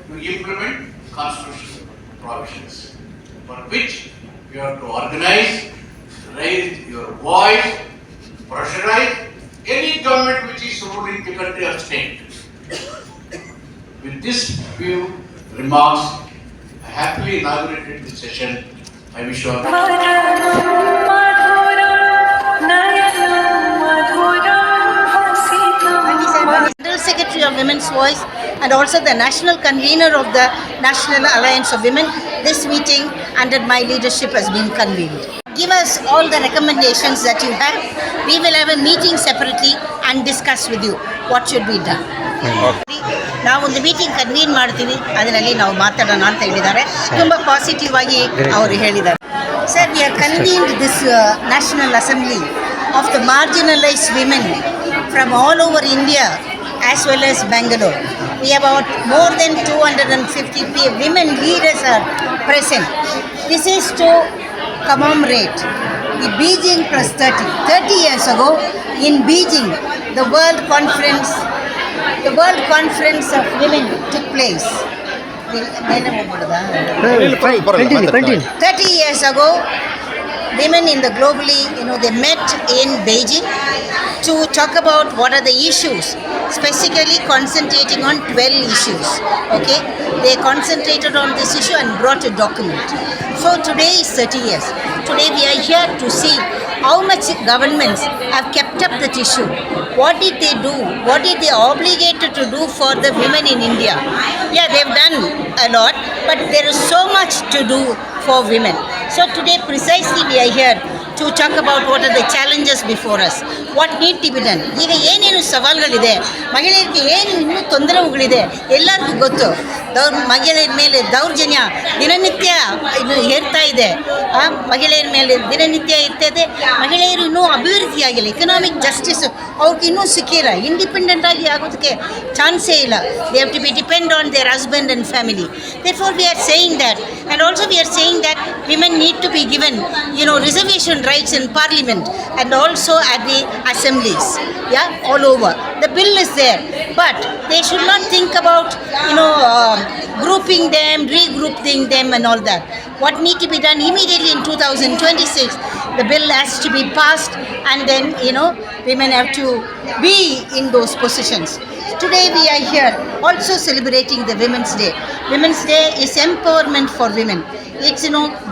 to implement constitutional provisions, for which you have to organize, raise your voice, pressurize any government which is ruling the country or state. With this few remarks, I happily inaugurated this session. I wish you all the General Secretary of Women's Voice and also the National Convener of the National Alliance of Women, this meeting under my leadership has been convened. Give us all the recommendations that you have. We will have a meeting separately and discuss with you what should be done. ನಾವು ಒಂದು meeting convene ಮಾಡ್ತೀವಿ, ಅದರಲ್ಲಿ ನಾವು ಮಾತಾಡೋಣ ಅಂತ ಹೇಳಿದ್ದಾರೆ. ತುಂಬ positive ಆಗಿ ಅವರು ಹೇಳಿದ್ದಾರೆ. Sir, we are convened this national assembly of the marginalized women from all over India as well as Bangalore. We have about more than 250 women leaders are present. This is to commemorate the Beijing Plus 30. 30 years ago in Beijing, the World Conference of Women took place. 30 years ago, women in the globally, they met in Beijing to talk about what are the issues, specifically concentrating on 12 issues. Okay, they concentrated on this issue and brought a document. So today is 30 years. Today we are here to see how much governments have kept up that issue. What did they do? What did they obligated to do for the women in India? Yeah, they've done a lot, but there is so much to do for women. So today precisely we are here to talk about what are the challenges before us, what need to be done. ಈಗ ಏನೇನು ಸವಾಲುಗಳಿದೆ, ಮಹಿಳೆಯರಿಗೆ ಏನು ಇನ್ನೂ ತೊಂದರೆಗಳಿದೆ ಎಲ್ಲರಿಗೂ ಗೊತ್ತು. ಮಹಿಳೆಯರ ಮೇಲೆ ದೌರ್ಜನ್ಯ ದಿನನಿತ್ಯ ಇನ್ನು ಏರ್ತಾ ಇದೆ. ಮಹಿಳೆಯರ ಮೇಲೆ ದಿನನಿತ್ಯ ಇರ್ತದೆ. ಮಹಿಳೆಯರು ಇನ್ನೂ ಅಭಿವೃದ್ಧಿ ಆಗಿಲ್ಲ, ಎಕನಾಮಿಕ್ ಜಸ್ಟಿಸ್ ಅವ್ರಿಗೆ ಇನ್ನೂ ಸಿಕ್ಕಿಲ್ಲ, ಇಂಡಿಪೆಂಡೆಂಟ್ ಆಗಿ ಆಗೋದಕ್ಕೆ ಚಾನ್ಸೇ ಇಲ್ಲ. They have to be depend on their husband and family. Therefore we are saying that, and also we are saying that women need to be given reservation rights in parliament and also at the assemblies, all over. The bill is there, but they should not think about grouping them, regrouping them and all that. What need to be done immediately in 2026, the bill has to be passed, and then women have to be in those positions. Today we are here also celebrating the Women's Day. Women's Day is empowerment for women. It's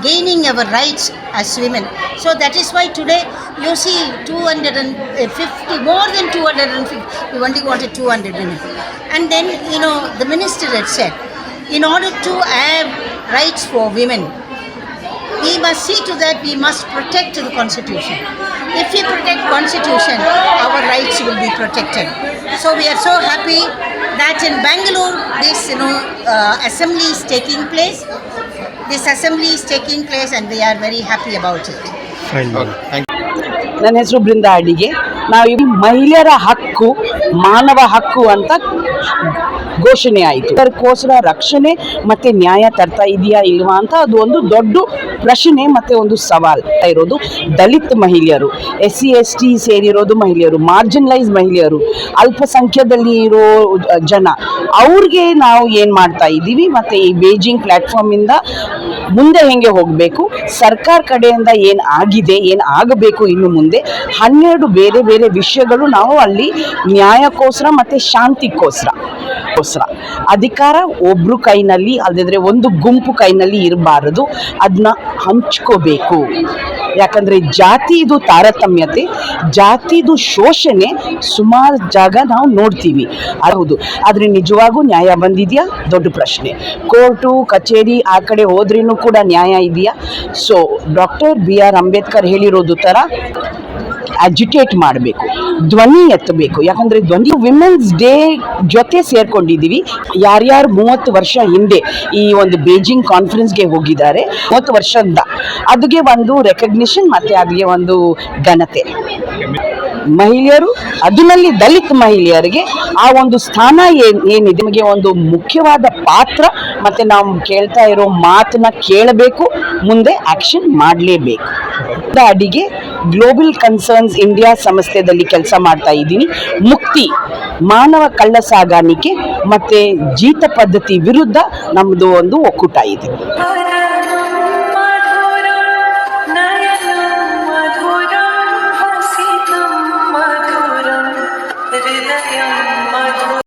gaining our rights as women. So that is why today you see 250, more than 250. We only wanted 200 women. And then the minister had said, in order to have rights for women, we must see to that we must protect the constitution. If we protect constitution, our rights will be protected. So we are so happy that in Bangalore this assembly is taking place. This assembly is taking place and we are very happy about it. Fine. Okay, thank you. ನನ್ನ ಹೆಸರು ಬೃಂದಾ ಅಡಿಗೆ. ನಾವು ಈ ಮಹಿಳೆಯರ ಹಕ್ಕು ಮಾನವ ಹಕ್ಕು ಅಂತ ಘೋಷಣೆ ಆಯಿತು. ಅದಕ್ಕೋಸ್ಕರ ರಕ್ಷಣೆ ಮತ್ತು ನ್ಯಾಯ ತರ್ತಾ ಇದೆಯಾ ಇಲ್ವಾ ಅಂತ ಅದು ಒಂದು ದೊಡ್ಡ ಪ್ರಶ್ನೆ ಮತ್ತು ಒಂದು ಸವಾಲು ಇರೋದು. ದಲಿತ ಮಹಿಳೆಯರು, SC ST ಸೇರಿರೋದು ಮಹಿಳೆಯರು, ಮಾರ್ಜಿನಲೈಸ್ ಮಹಿಳೆಯರು, ಅಲ್ಪಸಂಖ್ಯಾತದಲ್ಲಿ ಇರೋ ಜನ, ಅವ್ರಿಗೆ ನಾವು ಏನು ಮಾಡ್ತಾ ಇದ್ದೀವಿ ಮತ್ತು ಈ ಬೇಜಿಂಗ್ ಪ್ಲ್ಯಾಟ್ಫಾರ್ಮಿಂದ ಮುಂದೆ ಹೆಂಗೆ ಹೋಗಬೇಕು, ಸರ್ಕಾರ ಕಡೆಯಿಂದ ಏನು ಆಗಿದೆ, ಏನು ಆಗಬೇಕು ಇನ್ನು ಮುಂದೆ, 12 ಬೇರೆ ಬೇರೆ ವಿಷಯಗಳು ನಾವು ಅಲ್ಲಿ ನ್ಯಾಯಕ್ಕೋಸ್ಕರ ಮತ್ತು ಶಾಂತಿಗೋಸ್ಕರ ಅಧಿಕಾರ ಒಬ್ರು ಕೈನಲ್ಲಿ ಅಲ್ಲದಿದ್ರೆ ಒಂದು ಗುಂಪು ಕೈನಲ್ಲಿ ಇರಬಾರದು, ಅದನ್ನ ಹಂಚ್ಕೋಬೇಕು. ಯಾಕಂದರೆ ಜಾತಿದು ತಾರತಮ್ಯತೆ, ಜಾತಿದು ಶೋಷಣೆ ಸುಮಾರು ಜಾಗ ನಾವು ನೋಡ್ತೀವಿ. ಹೌದು, ಆದರೆ ನಿಜವಾಗೂ ನ್ಯಾಯ ಬಂದಿದೆಯಾ ದೊಡ್ಡ ಪ್ರಶ್ನೆ. ಕೋರ್ಟು ಕಚೇರಿ ಆ ಕಡೆ ಹೋದ್ರೂ ಕೂಡ ನ್ಯಾಯ ಇದೆಯಾ? ಸೊ ಡಾಕ್ಟರ್ BR ಅಂಬೇಡ್ಕರ್ ಹೇಳಿರೋದು ಥರ ಅಜಿಟೇಟ್ ಮಾಡಬೇಕು, ಧ್ವನಿ ಎತ್ತಬೇಕು. ಯಾಕಂದರೆ ವಿಮೆನ್ಸ್ ಡೇ ಜೊತೆ ಸೇರ್ಕೊಂಡಿದ್ದೀವಿ. ಯಾರ್ಯಾರು 30 ವರ್ಷ ಹಿಂದೆ ಈ ಒಂದು ಬೇಜಿಂಗ್ ಕಾನ್ಫರೆನ್ಸ್ಗೆ ಹೋಗಿದ್ದಾರೆ, 30 ವರ್ಷದಿಂದ ಅದಕ್ಕೆ ಒಂದು ರೆಕಗ್ನಿಷನ್ ಮತ್ತು ಅದಕ್ಕೆ ಒಂದು ಘನತೆ. ಮಹಿಳೆಯರು, ಅದರಲ್ಲಿ ದಲಿತ ಮಹಿಳೆಯರಿಗೆ ಆ ಒಂದು ಸ್ಥಾನ ಏನಿದೆ, ನಮಗೆ ಒಂದು ಮುಖ್ಯವಾದ ಪಾತ್ರ. ಮತ್ತು ನಾವು ಕೇಳ್ತಾ ಇರೋ ಮಾತನ್ನ ಕೇಳಬೇಕು, ಮುಂದೆ ಆ್ಯಕ್ಷನ್ ಮಾಡಲೇಬೇಕು. ಅಡಿಗೆ ಗ್ಲೋಬಲ್ ಕನ್ಸರ್ನ್ಸ್ ಇಂಡಿಯಾ ಸಂಸ್ಥೆಯಲ್ಲಿ ಕೆಲಸ ಮಾಡ್ತಾ ಇದ್ದೀನಿ. ಮುಕ್ತಿ, ಮಾನವ ಕಳ್ಳ ಸಾಗಾಣಿಕೆ ಮತ್ತು ಜೀತ ಪದ್ಧತಿ ವಿರುದ್ಧ ನಮ್ಮದು ಒಂದು ಒಕ್ಕೂಟ ಇದೆ.